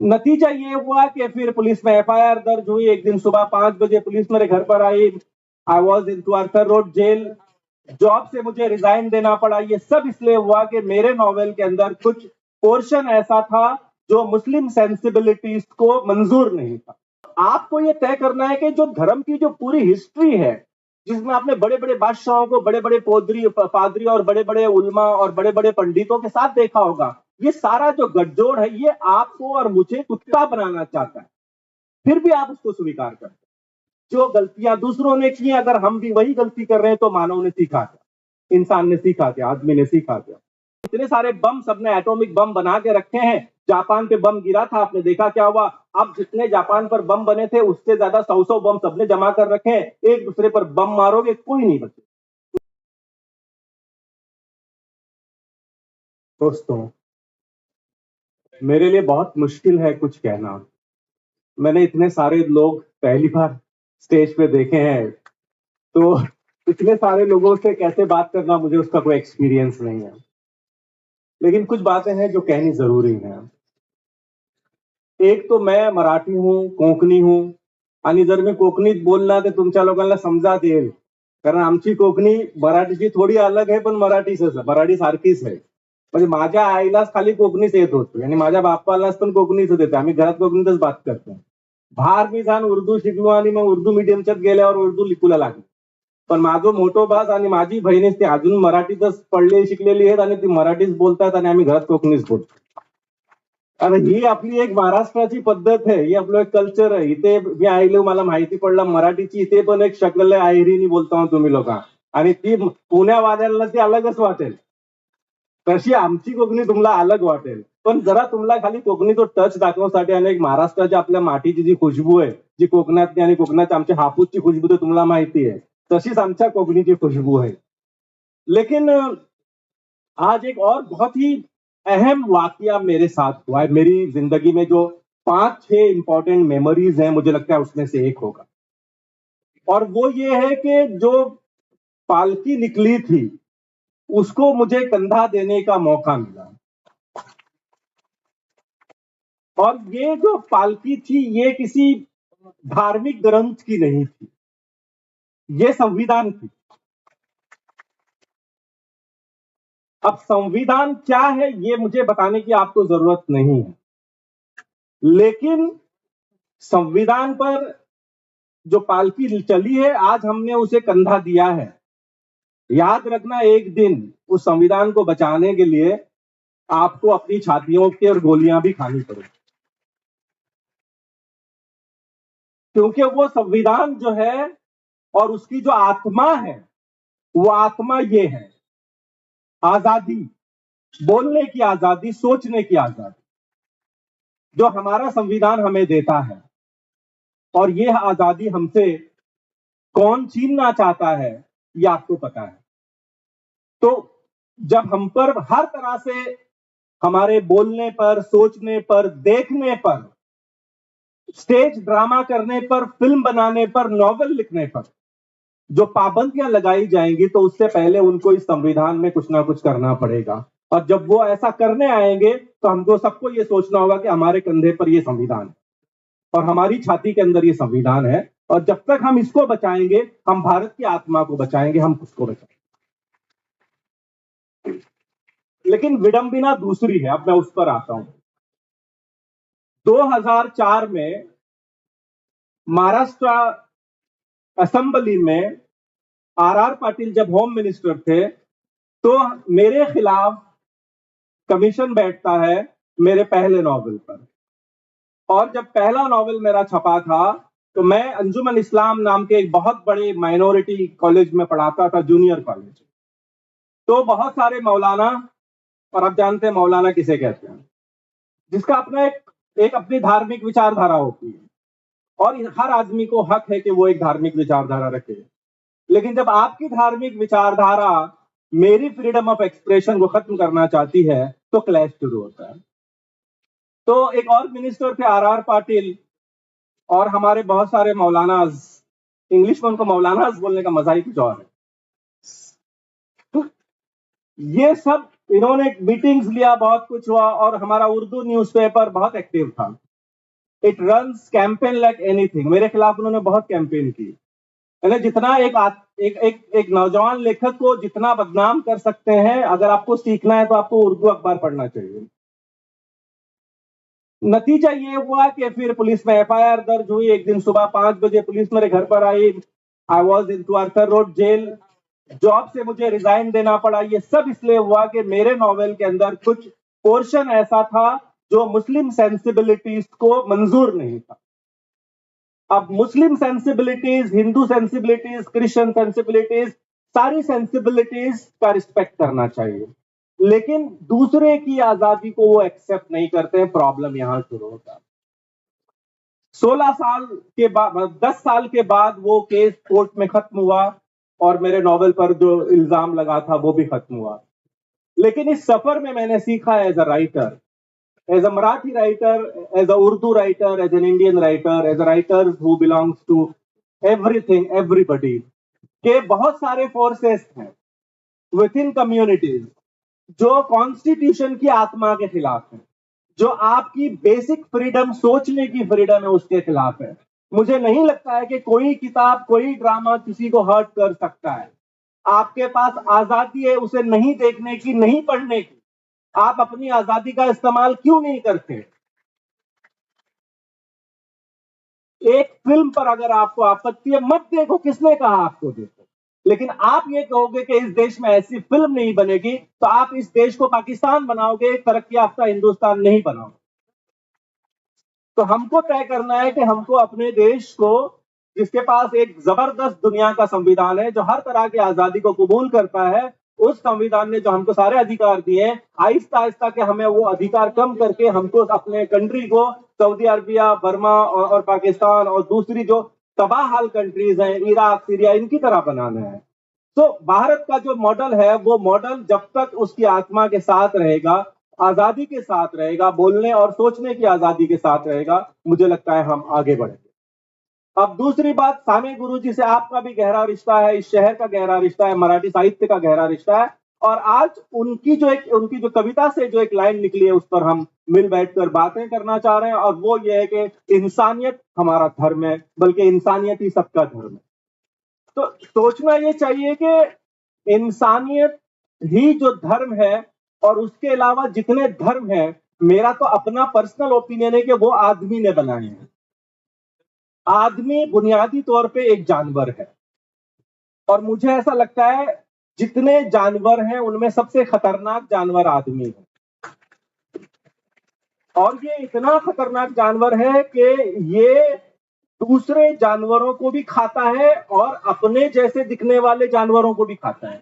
नतीजा ये हुआ कि फिर पुलिस में एफआईआर दर्ज हुई। एक दिन सुबह 5 बजे पुलिस मेरे घर पर आई। I was in to Arthur Road jail. Job से मुझे रिजाइन देना पड़ा। ये सब इसलिए हुआ कि मेरे नॉवेल के अंदर कुछ पोर्शन ऐसा था जो मुस्लिम सेंसिबिलिटीज को मंजूर नहीं था। आपको ये तय करना है कि जो धर्म की जो पूरी हिस्ट्री है, जिसमें आपने बड़े बड़े बादशाहों को, बड़े बड़े पादरी और बड़े बड़े उलमा और बड़े बड़े पंडितों के साथ देखा होगा, ये सारा जो गठजोड़ है ये आपको और मुझे कुत्ता बनाना चाहता है। फिर भी आप उसको स्वीकार करते हैं। जो गलतियां दूसरों ने की, अगर हम भी वही गलती कर रहे हैं तो मानव ने सीखा क्या, इंसान ने सीखा क्या, आदमी ने सीखा क्या। इतने सारे बम सबने एटॉमिक बम बना के रखे हैं। जापान पे बम गिरा था, आपने देखा क्या हुआ। अब जितने जापान पर बम बने थे उससे ज्यादा 100 बम सबने जमा कर रखे हैं। एक दूसरे पर बम मारोगे कोई नहीं बचे। दोस्तों, मेरे लिए बहुत मुश्किल है कुछ कहना। मैंने इतने सारे लोग पहली बार स्टेज पे देखे हैं, तो इतने सारे लोगों से कैसे बात करना, मुझे उसका कोई एक्सपीरियंस नहीं है। लेकिन कुछ बातें हैं जो कहनी जरूरी हैं। एक तो मैं मराठी हूं, कोंकणी हूं, आणि जर मी कोकणीत बोलला तर तुमच्या लोकांना समजात येईल, कारण आमची कोकणी मराठीची थोडी अलग आहे, पण मराठी सारखीच आहे. म्हणजे माझ्या आईलाच खाली कोकणीच येत होती आणि माझ्या बाप्पालाच पण कोकणीच येते. आम्ही घरात कोकणीतच बात करतो. बाहेर मी जाऊन उर्दू शिकलो आणि मग उर्दू मीडियमच्यात गेल्यावर उर्दू लिकूला लागलो. पण माझं मोठो भास आणि माझी बहिणीच ते अजून मराठीतच पडले शिकलेली आहेत आणि ती मराठीच बोलतात आणि आम्ही घरात कोकणीच बोलतो. आणि ही आपली एक महाराष्ट्राची पद्धत आहे, ही आपलं एक कल्चर आहे. इथे मी ऐकलं, मला माहिती पडलं मराठीची इथे पण एक शकल आहे, आयरीनी बोलता तुम्ही लोक, आणि ती पुण्यावाद्यांना ती अलगच वाटेल. तशी आमची कोकणी तुम्हाला अलग वाटेल. पण जरा तुम्हाला खाली कोकणी तो टच दाखवण्यासाठी आणि एक महाराष्ट्राच्या आपल्या मातीची जी खुशबू आहे, जी कोकणातली आणि कोकणात आमच्या हापूसची खुशबू तर तुम्हाला माहिती आहे, तशीच आमच्या कोकणीची खुशबू है। लेकिन आज एक और बहुत ही अहम वाकया मेरे साथ हुआ है। मेरी जिंदगी में जो 5-6 इंपॉर्टेंट मेमोरीज हैं, मुझे लगता है उसमें से एक होगा। और वो ये है कि जो पालकी निकली थी उसको मुझे कंधा देने का मौका मिला। और ये जो पालकी थी ये किसी धार्मिक ग्रंथ की नहीं थी, ये संविधान थी। अब संविधान क्या है ये मुझे बताने की आपको जरूरत नहीं है, लेकिन संविधान पर जो पालकी चली है आज हमने उसे कंधा दिया है। याद रखना, एक दिन उस संविधान को बचाने के लिए आपको अपनी छातियों की और गोलियां भी खानी पड़ेगी, क्योंकि वो संविधान जो है और उसकी जो आत्मा है वो आत्मा ये है, आजादी, बोलने की आजादी, सोचने की आजादी, जो हमारा संविधान हमें देता है। और ये आजादी हमसे कौन छीनना चाहता है ये आपको पता है। तो जब हम पर हर तरह से हमारे बोलने पर, सोचने पर, देखने पर, स्टेज ड्रामा करने पर, फिल्म बनाने पर, नॉवेल लिखने पर जो पाबंदियां लगाई जाएंगी, तो उससे पहले उनको इस संविधान में कुछ ना कुछ करना पड़ेगा। और जब वो ऐसा करने आएंगे तो हमको सबको ये सोचना होगा कि हमारे कंधे पर ये संविधान है और हमारी छाती के अंदर ये संविधान है। और जब तक हम इसको बचाएंगे, हम भारत की आत्मा को बचाएंगे, हम उसको बचाएंगे। लेकिन विडंबना दूसरी है, अब मैं उस पर आता हूं। 2004 में महाराष्ट्र असेंबली में आर पाटिल जब होम मिनिस्टर थे तो मेरे खिलाफ कमीशन बैठता है मेरे पहले नॉवेल पर। और जब पहला नॉवेल मेरा छपा था तो मैं अंजुमन इस्लाम नाम के एक बहुत बड़े माइनॉरिटी कॉलेज में पढ़ाता था, जूनियर कॉलेज। तो बहुत सारे मौलाना, और आप जानते हैं मौलाना किसे कहते हैं, जिसका अपना एक अपनी धार्मिक विचारधारा होती है और हर आदमी को हक है कि वो एक धार्मिक विचारधारा रखे। लेकिन जब आपकी धार्मिक विचारधारा मेरी फ्रीडम ऑफ एक्सप्रेशन को खत्म करना चाहती है तो क्लैश शुरू होता है। तो एक और मिनिस्टर थे आर पाटिल, और हमारे बहुत सारे मौलानाज, इंग्लिश में उनको मौलानाज बोलने का मजा ही कुछ और है। तो ये सब इन्होंने मीटिंग्स लिया, बहुत कुछ हुआ, और हमारा उर्दू न्यूज़पेपर बहुत एक्टिव था। It runs campaign like anything. मेरे खिलाफ उन्होंने बहुत कैंपेन की। यानी जितना एक नौजवान लेखक को जितना बदनाम कर सकते हैं, अगर आपको सीखना है तो आपको उर्दू अखबार पढ़ना चाहिए। नतीजा ये हुआ कि फिर पुलिस में एफआईआर दर्ज हुई। एक दिन सुबह 5 बजे पुलिस मेरे घर पर आई। I was in Arthur Road jail. Job से मुझे रिजाइन देना पड़ा। ये सब इसलिए हुआ कि मेरे नॉवेल के अंदर कुछ पोर्शन ऐसा था जो मुस्लिम सेंसिबिलिटीज को मंजूर नहीं था। अब Muslim sensibilities, Hindu sensibilities, Christian sensibilities, सारी सेंसिबिलिटीज का रिस्पेक्ट करना चाहिए, लेकिन दूसरे की आजादी को वो एक्सेप्ट नहीं करते। प्रॉब्लम यहां शुरू होता है। 16 साल के बाद, 10 साल के बाद वो केस कोर्ट में खत्म हुआ और मेरे नॉवेल पर जो इल्जाम लगा था वो भी खत्म हुआ। लेकिन इस सफर में मैंने सीखा as a writer, as a Marathi writer, as a Urdu writer, as an Indian writer, as a writer who belongs to everything, everybody, के बहुत सारे फोर्सेस हैं विद इन कम्युनिटीज जो कॉन्स्टिट्यूशन की आत्मा के खिलाफ है, जो आपकी बेसिक फ्रीडम, सोचने की फ्रीडम है, उसके खिलाफ है। मुझे नहीं लगता है कि कोई किताब, कोई ड्रामा किसी को हर्ट कर सकता है। आपके पास आजादी है उसे नहीं देखने की, नहीं पढ़ने की। आप अपनी आजादी का इस्तेमाल क्यों नहीं करते? एक फिल्म पर अगर आपको आपत्ति है, मत देखो। किसने कहा आपको देखो? लेकिन आप ये कहोगे कि इस देश में ऐसी फिल्म नहीं बनेगी, तो आप इस देश को पाकिस्तान बनाओगे, तरक्की याफ्ता हिंदुस्तान नहीं बनाओगे। तो हमको तय करना है कि हमको अपने देश को, जिसके पास एक जबरदस्त दुनिया का संविधान है जो हर तरह की आजादी को कबूल करता है, उस संविधान ने जो हमको सारे अधिकार दिए हैं, आहिस्ता आहिस्ता के हमें वो अधिकार कम करके हमको अपने कंट्री को सऊदी अरबिया, बर्मा और पाकिस्तान और दूसरी जो तबाह हाल कंट्रीज हैं, इराक, सीरिया, इनकी तरह बनाना है। तो भारत का जो मॉडल है, वो मॉडल जब तक उसकी आत्मा के साथ रहेगा, आजादी के साथ रहेगा, बोलने और सोचने की आजादी के साथ रहेगा, मुझे लगता है हम आगे बढ़ेंगे। अब दूसरी बात, सामे गुरुजी से आपका भी गहरा रिश्ता है, इस शहर का गहरा रिश्ता है, मराठी साहित्य का गहरा रिश्ता है। और आज उनकी जो कविता से जो एक लाइन निकली है, उस पर हम मिल बैठकर बातें करना चाह रहे हैं, और वो ये है कि इंसानियत हमारा धर्म है, बल्कि इंसानियत ही सबका धर्म है। तो सोचना ये चाहिए कि इंसानियत ही जो धर्म है, और उसके अलावा जितने धर्म है, मेरा तो अपना पर्सनल ओपिनियन है कि वो आदमी ने बनाए हैं। आदमी बुनियादी तौर पे एक जानवर है, और मुझे ऐसा लगता है जितने जानवर हैं उनमें सबसे खतरनाक जानवर आदमी है। और ये इतना खतरनाक जानवर है कि ये दूसरे जानवरों को भी खाता है और अपने जैसे दिखने वाले जानवरों को भी खाता है।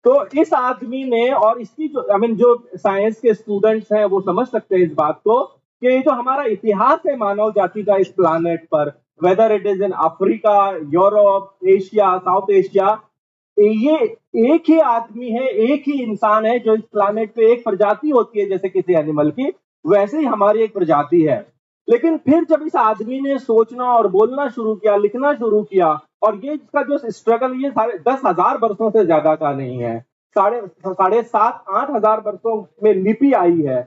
तो इस आदमी ने, और इसकी जो साइंस के स्टूडेंट्स हैं वो समझ सकते हैं इस बात को, कि जो हमारा इतिहास है मानव जाति का इस प्लानेट पर, weather it is in Africa, Europe, Asia, south Asia, ये एक ही आदमी है, एक ही इंसान है जो इस प्लानेट पे, एक प्रजाति होती है जैसे किसी एनिमल की, वैसे ही हमारी एक प्रजाति है। लेकिन फिर जब इस आदमी ने सोचना और बोलना शुरू किया, लिखना शुरू किया, और ये इसका जो स्ट्रगल, ये 10,000 वर्षों से ज्यादा का नहीं है, साढ़े 7-8 हजार वर्षों में लिपि आई है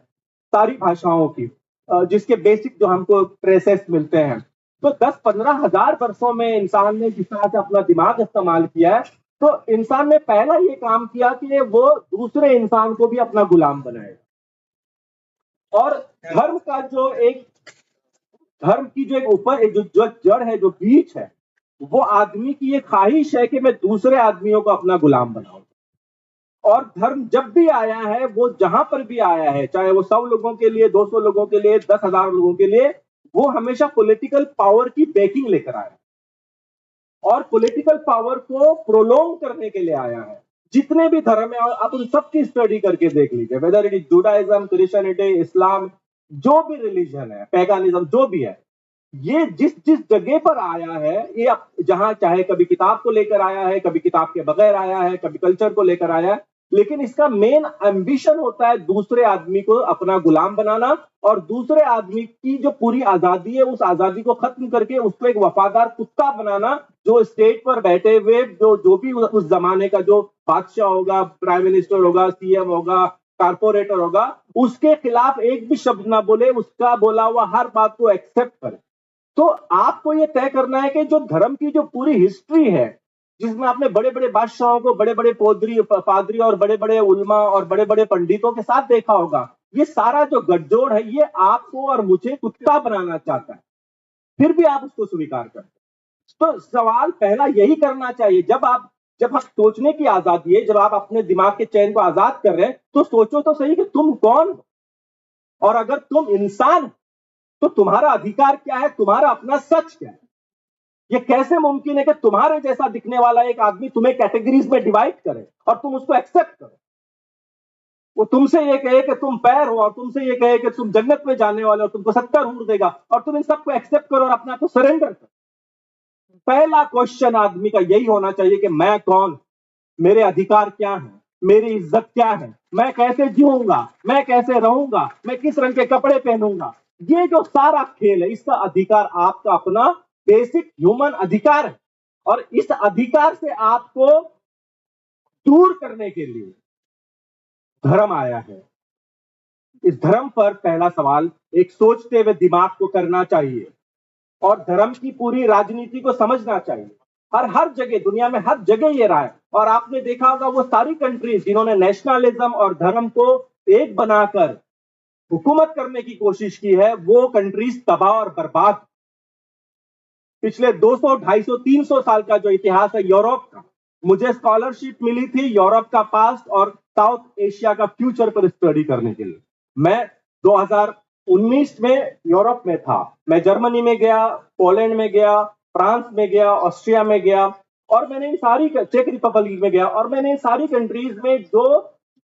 सारी भाषाओं की, जिसके बेसिक जो हमको ट्रेसेस मिलते हैं। तो 10-15 हजार वर्षों में इंसान ने जिस तरह से अपना दिमाग इस्तेमाल किया है, तो इंसान ने पहला ये काम किया कि वो दूसरे इंसान को भी अपना गुलाम बनाएगा। और धर्म का जो एक, धर्म की जो एक ऊपर जो जड़ है, जो बीज है, वो आदमी की ये ख्वाहिश है कि मैं दूसरे आदमियों को अपना गुलाम बनाऊं। और धर्म जब भी आया है, वो जहां पर भी आया है, चाहे वो 100 लोगों के लिए, 200 लोगों के लिए, 10,000 लोगों के लिए, वो हमेशा पॉलिटिकल पावर की बैकिंग लेकर आया और पॉलिटिकल पावर को प्रोलोंग करने के लिए आया है। जितने भी धर्म है, आप उन सबकी स्टडी करके देख लीजिए, whether it is Judaism, Christianity, Islam, जो भी रिलीजन है, पैगानिज्म, जो भी है, ये जिस जिस जगह पर आया है, ये जहां चाहे कभी किताब को लेकर आया है, कभी किताब के बगैर आया है, कभी कल्चर को लेकर आया है, लेकिन इसका मेन एम्बिशन होता है दूसरे आदमी को अपना गुलाम बनाना, और दूसरे आदमी की जो पूरी आजादी है, उस आजादी को खत्म करके उसको एक वफादार कुत्ता बनाना, जो स्टेज पर बैठे हुए जो भी उस जमाने का जो बादशाह होगा, प्राइम मिनिस्टर होगा, सीएम होगा, कारपोरेटर होगा, उसके खिलाफ एक भी शब्द ना बोले, उसका बोला हुआ हर बात को एक्सेप्ट करे। तो आपको ये तय करना है कि जो धर्म की जो पूरी हिस्ट्री है, जिसमें आपने बड़े बड़े बादशाहों को, बड़े बड़े पादरी और बड़े बड़े उलमा और बड़े बड़े पंडितों के साथ देखा होगा, ये सारा जो गठजोड़ है ये आपको और मुझे कुत्ता बनाना चाहता है, फिर भी आप उसको स्वीकार करते हैं। तो सवाल पहला यही करना चाहिए, जब हम सोचने की आजादी है, जब आप अपने दिमाग के चयन को आजाद कर रहे हैं, तो सोचो तो सही कि तुम कौन हो, और अगर तुम इंसान तो तुम्हारा अधिकार क्या है, तुम्हारा अपना सच क्या है। ये कैसे मुमकिन है कि तुम्हारे जैसा दिखने वाला एक आदमी तुम्हें कैटेगरीज में डिवाइड करे और तुम उसको एक्सेप्ट करो। वो तुमसे ये कहे कि तुम पैर हो और तुमसे ये कहे कि तुम जन्नत में जाने वाले हो, तुमको 70 हूर देगा, और तुम इन सबको एक्सेप्ट करो और अपने आप को सरेंडर करो। पहला क्वेश्चन आदमी का यही होना चाहिए कि मैं कौन, मेरे अधिकार क्या है, मेरी इज्जत क्या है, मैं कैसे जीऊंगा, मैं कैसे रहूंगा, मैं किस रंग के कपड़े पहनूंगा। ये जो सारा खेल है, इसका अधिकार आपका अपना बेसिक ह्यूमन अधिकार है, और इस अधिकार से आपको दूर करने के लिए धर्म आया है। इस धर्म पर पहला सवाल एक सोचते हुए दिमाग को करना चाहिए, और धर्म की पूरी राजनीति को समझना चाहिए। हर जगह दुनिया में हर जगह ये रहा है, और आपने देखा होगा वो सारी कंट्रीज जिन्होंने नेशनलिज्म और धर्म को एक बनाकर हुकूमत करने की कोशिश की है, वो कंट्रीज तबाह और बर्बाद। पिछले 200, 250, 300 साल का जो इतिहास है यूरोप का, मुझे स्कॉलरशिप मिली थी यूरोप का पास्ट और साउथ एशिया का फ्यूचर पर स्टडी करने के लिए। मैं 2019 में यूरोप में था, मैं जर्मनी में गया, पोलैंड में गया, फ्रांस में गया, ऑस्ट्रिया में गया, और मैंने इन सारी, चेक रिपब्लिक में गया, और मैंने इन सारी कंट्रीज में जो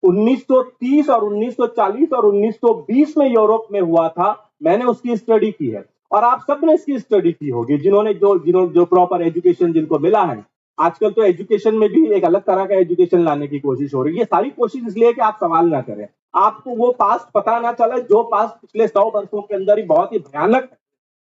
1930 और 1940 और 1920 में यूरोप में हुआ था, मैंने उसकी स्टडी की है। और आप सबने इसकी स्टडी की होगी, जिन्होंने जो प्रॉपर एजुकेशन जिनको मिला है। आजकल तो एजुकेशन में भी एक अलग तरह का एजुकेशन लाने की कोशिश हो रही है। ये सारी कोशिश इसलिए कि आप सवाल ना करें, आपको वो पास्ट पता ना चले जो पास्ट पिछले 100 वर्षों के अंदर ही बहुत ही भयानक।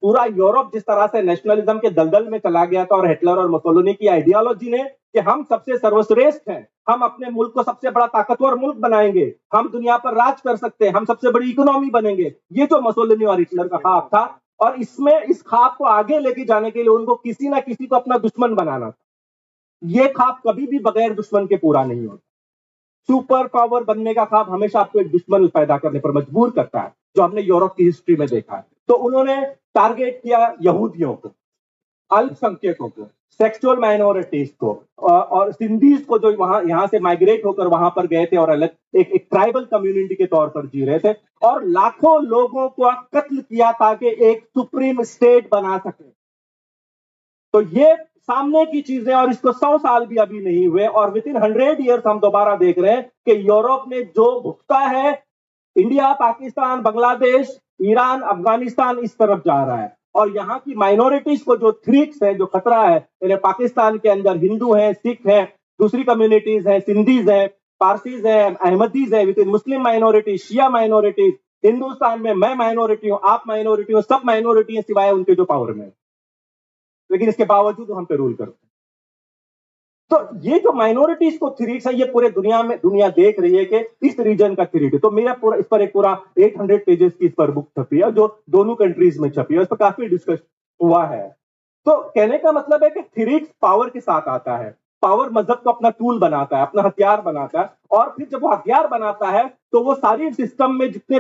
पूरा यूरोप जिस तरह से नेशनलिज्म के दलदल में चला गया था, और हिटलर और मुसोलिनी की आइडियोलॉजी ने कि हम सबसे सर्वश्रेष्ठ हैं, हम अपने मुल्क को सबसे बड़ा ताकतवर मुल्क बनाएंगे, हम दुनिया पर राज कर सकते हैं, हम सबसे बड़ी इकोनॉमी बनेंगे, ये जो मुसोलिनी और हिटलर का ख्वाब था, और इसमें इस ख्वाब को आगे लेके जाने के लिए उनको किसी ना किसी को अपना दुश्मन बनाना था। ये ख्वाब कभी भी बगैर दुश्मन के पूरा नहीं होता। सुपर पावर बनने का ख्वाब हमेशा आपको एक दुश्मन पैदा करने पर मजबूर करता है, जो हमने यूरोप की हिस्ट्री में देखा है। तो उन्होंने टारगेट किया यहूदियों को, अल्पसंख्यकों को, सेक्सुअल माइनॉरिटीज को, और सिंधीज को, जो यहाँ से माइग्रेट होकर वहां पर गए थे और अलग एक ट्राइबल कम्युनिटी के तौर पर जी रहे थे, और लाखों लोगों को कत्ल किया ताकि एक सुप्रीम स्टेट बना सके। तो ये सामने की चीजें, और इसको 100 साल भी अभी नहीं हुए, और विद इन 100 ईयर्स हम दोबारा देख रहे हैं कि यूरोप ने जो भुगता है, इंडिया, पाकिस्तान, बांग्लादेश, ईरान, अफगानिस्तान इस तरफ जा रहा है। और यहाँ की माइनॉरिटीज को जो थ्रेट्स है, जो खतरा है, पाकिस्तान के अंदर हिंदू हैं, सिख हैं, दूसरी कम्युनिटीज हैं, सिंधीज हैं, पारसीज हैं, अहमदीज हैं, within Muslim minority, Shia minorities. Hindustan में मैं माइनॉरिटी हूँ, आप माइनॉरिटी हो, सब माइनॉरिटी है सिवाय उनके जो पावर में, लेकिन इसके बावजूद हम पे रूल करते हैं। तो ये जो माइनॉरिटीज को थ्रेट्स है, ये पूरे दुनिया देख रही है कि इस रीजन का थ्रेट है। तो मेरा पूरा इस पर एक पूरा 800 पेजेस की इस पर बुक छपी है, जो दोनों कंट्रीज में छपी है, इस पर काफी डिस्कस हुआ है। तो कहने का मतलब है कि थ्रेट्स पावर के साथ आता है, पावर मजहब को अपना टूल बनाता है, अपना हथियार बनाता है, और फिर जब वो हथियार बनाता है तो वो सारी सिस्टम में जितने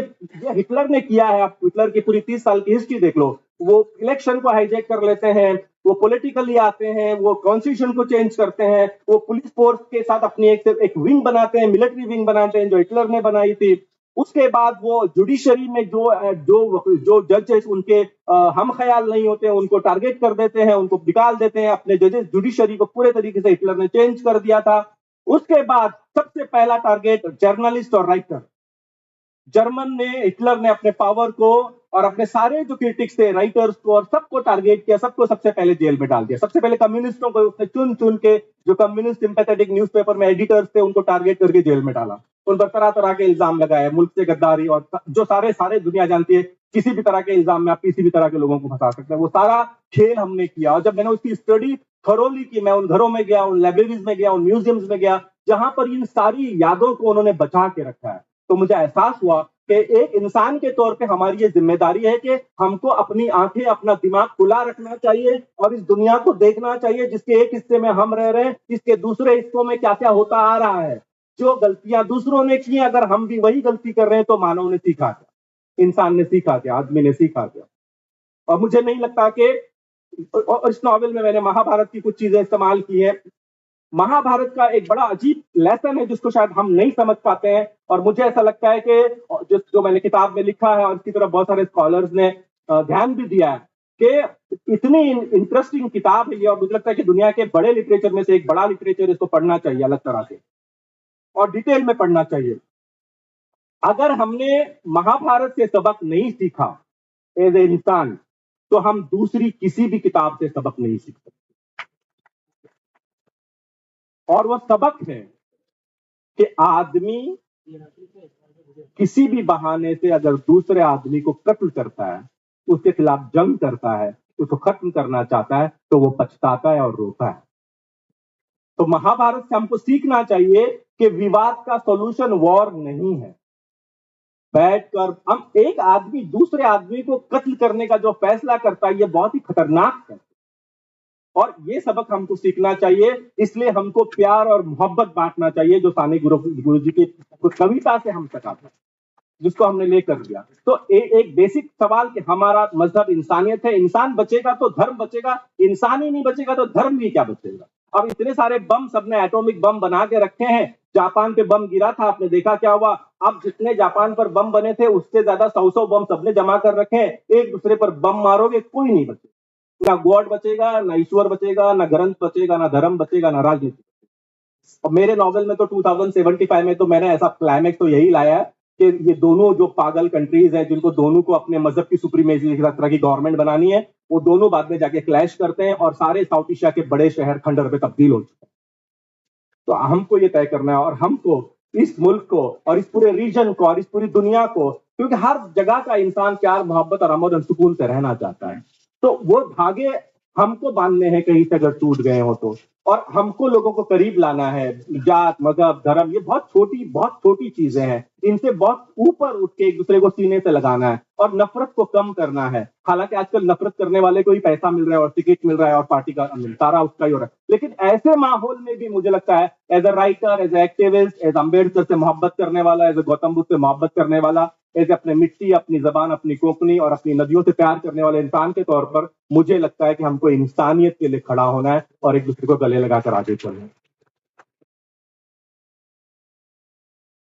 हिटलर ने किया है, आप हिटलर की पूरी 30 साल की हिस्ट्री देख लो, वो इलेक्शन को हाईजैक कर लेते हैं, वो पॉलिटिकली आते हैं, वो कॉन्स्टिट्यूशन को चेंज करते हैं, वो पुलिस फोर्स के साथ अपनी एक विंग बनाते हैं, मिलिट्री विंग बनाते हैं, जो हिटलर ने बनाई थी। उसके बाद वो जुडिशरी में जो जजेस उनके हम ख्याल नहीं होते, उनको टारगेट कर देते हैं, उनको निकाल देते हैं। अपने जजेस जुडिशरी को पूरे तरीके से हिटलर ने चेंज कर दिया था। उसके बाद सबसे पहला टारगेट जर्नलिस्ट और राइटर। हिटलर ने अपने पावर को और अपने सारे जो क्रिटिक्स थे, राइटर्स को और सबको टारगेट किया, सबको सबसे पहले जेल में डाल दिया। सबसे पहले कम्युनिस्टों को उसने चुन के, जो कम्युनिस्ट सिंपैथेटिक न्यूज़पेपर में एडिटर्स थे, उनको टारगेट करके जेल में डाला। उन पर तरह तरह के इल्जाम लगाए, मुल्क से गद्दारी, और जो सारे दुनिया जानती है किसी भी तरह के इल्जाम में आप किसी भी तरह के लोगों को फंसा सकते हैं। वो सारा खेल हमने किया, और जब मैंने उसकी स्टडी थरोली की, मैं उन घरों में गया, उन लाइब्रेरीज में गया, उन म्यूजियम्स में गया, जहां पर इन सारी यादों को उन्होंने बचा के रखा है। तो मुझे एहसास हुआ कि एक इंसान के तौर पे हमारी ये जिम्मेदारी है कि हमको अपनी आंखें, अपना दिमाग खुला रखना चाहिए और इस दुनिया को देखना चाहिए जिसके एक हिस्से में हम रह रहे हैं, इसके दूसरे हिस्सों में क्या क्या होता आ रहा है। जो गलतियां दूसरों ने की, अगर हम भी वही गलती कर रहे हैं तो मानव ने सीखा क्या, इंसान ने सीखा क्या, आदमी ने सीखा क्या। और मुझे नहीं लगता कि, और इस नॉवेल में मैंने महाभारत की कुछ चीजें इस्तेमाल की है। महाभारत का एक बड़ा अजीब लेसन है जिसको शायद हम नहीं समझ पाते हैं, और मुझे ऐसा लगता है कि जो मैंने किताब में लिखा है और इसकी तरफ बहुत सारे स्कॉलर्स ने ध्यान भी दिया है कि इतनी इंटरेस्टिंग किताब है ये, और मुझे लगता है कि दुनिया के बड़े लिटरेचर में से एक बड़ा लिटरेचर, इसको पढ़ना चाहिए अलग तरह से और डिटेल में पढ़ना चाहिए। अगर हमने महाभारत से सबक नहीं सीखा एज ए इंसान, तो हम दूसरी किसी भी किताब से सबक नहीं सीख सकते। और वह सबक है कि आदमी किसी भी बहाने से अगर दूसरे आदमी को कत्ल करता है, उसके खिलाफ जंग करता है, उसको खत्म करना चाहता है, तो वो पछताता है और रोता है। तो महाभारत से हमको सीखना चाहिए कि विवाद का सॉल्यूशन वॉर नहीं है। बैठकर हम, एक आदमी दूसरे आदमी को कत्ल करने का जो फैसला करता है, ये बहुत ही खतरनाक है और ये सबक हमको सीखना चाहिए। इसलिए हमको प्यार और मोहब्बत बांटना चाहिए, जो सानी गुरु जी की कविता से हम सिखाते हैं, जिसको हमने लेकर दिया। तो एक बेसिक सवाल कि हमारा मजहब इंसानियत है, इंसान बचेगा तो धर्म बचेगा, इंसान ही नहीं बचेगा तो धर्म भी क्या बचेगा। अब इतने सारे बम, सबने एटॉमिक बम बना के रखे हैं। जापान पे बम गिरा था, आपने देखा क्या हुआ। अब जितने जापान पर बम बने थे उससे ज्यादा 100 बम सबने जमा कर रखे हैं। एक दूसरे पर बम मारोगे, कोई नहीं बचेगा, ना गॉड बचेगा, ना ईश्वर बचेगा, ना ग्रंथ बचेगा, ना धर्म बचेगा, ना राजनीति। और मेरे नॉवेल में तो 2075 में तो मैंने ऐसा क्लाइमेक्स तो यही लाया है कि ये दोनों जो पागल कंट्रीज है, जिनको दोनों को अपने मजहब की सुप्रीमेसी की तरह की गवर्नमेंट बनानी है, वो दोनों बाद में जाके क्लैश करते हैं और सारे साउथ एशिया के बड़े शहर खंडर पे तब्दील हो चुके हैं। तो हमको ये तय करना है, और हमको इस मुल्क को और इस पूरे रीजन को और इस पूरी दुनिया को, क्योंकि हर जगह का इंसान प्यार, मोहब्बत और अमन और सुकून से रहना चाहता है, तो वो धागे हमको बांधने हैं कहीं से अगर टूट गए हो तो। और हमको लोगों को करीब लाना है। जात, मजहब, धर्म, ये बहुत छोटी चीजें हैं, इनसे बहुत ऊपर उठ के एक दूसरे को सीने से लगाना है और नफरत को कम करना है। हालांकि आजकल नफरत करने वाले को ही पैसा मिल रहा है और टिकट मिल रहा है और पार्टी का सारा उसका ही हो रहा है। लेकिन ऐसे माहौल में भी मुझे लगता है, as a writer, as a activist, as Ambedkar से मोहब्बत करने वाला, एज ए गौतम बुद्ध से मोहब्बत करने वाला, एज अपने मिट्टी, अपनी जबान, अपनी कोंकणी और अपनी नदियों से प्यार करने वाले इंसान के तौर पर मुझे लगता है कि हमको इंसानियत के लिए खड़ा होना है और एक दूसरे को गले लगाकर आगे चलना है।